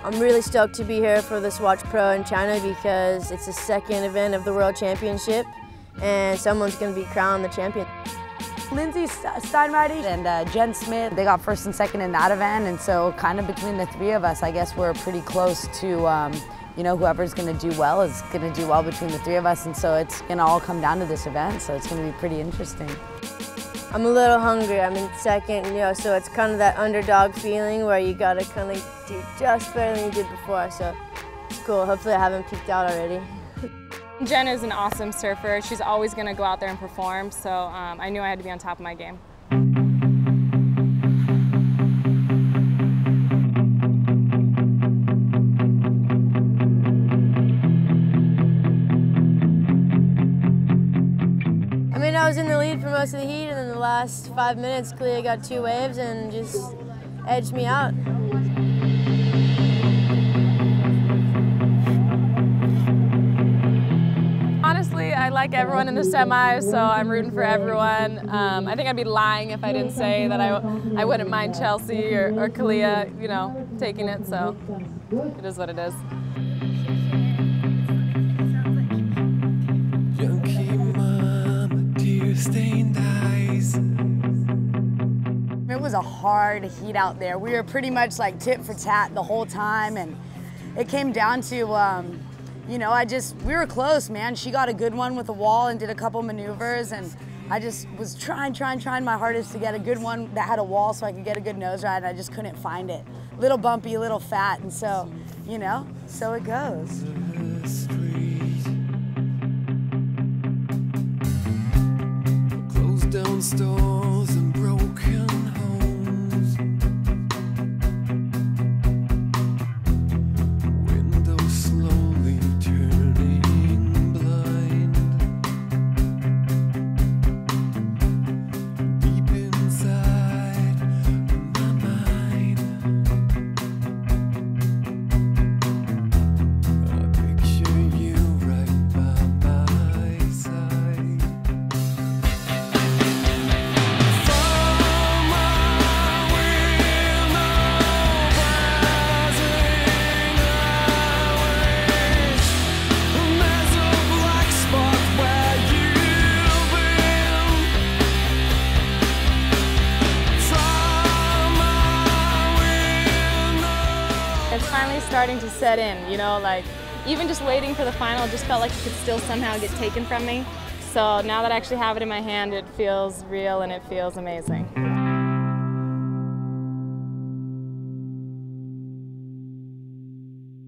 I'm really stoked to be here for the Swatch Pro in China because it's the second event of the World Championship and someone's going to be crowned the champion. Lindsay Steinreich and Jen Smith, they got first and second in that event, and so kind of between the three of us, I guess we're pretty close to, you know, whoever's going to do well is going to do well between the three of us, and so it's going to all come down to this event, so it's going to be pretty interesting. I'm a little hungry. I'm in second, you know, so it's kind of that underdog feeling where you got to kind of do just better than you did before, so it's cool. Hopefully I haven't peaked out already. Jen is an awesome surfer. She's always going to go out there and perform, so I knew I had to be on top of my game. I mean, I was in the lead for most of the heat, and then the last 5 minutes, Kalia got 2 waves and just edged me out. Honestly, I like everyone in the semis, so I'm rooting for everyone. I think I'd be lying if I didn't say that I wouldn't mind Chelsea or Kalia, you know, taking it, so it is what it is. It was a hard heat out there. We were pretty much like tit for tat the whole time, and it came down to, you know, we were close, man. She got a good one with a wall and did a couple maneuvers, and I just was trying my hardest to get a good one that had a wall so I could get a good nose ride, and I just couldn't find it. Little bumpy, little fat, and so, you know, so it goes. Closed down stores and broken homes. Windows slowly turning blind. Deep inside my mind, I picture you right by my side. It's finally starting to set in, you know, like even just waiting for the final just felt like it could still somehow get taken from me. So now that I actually have it in my hand, it feels real and it feels amazing.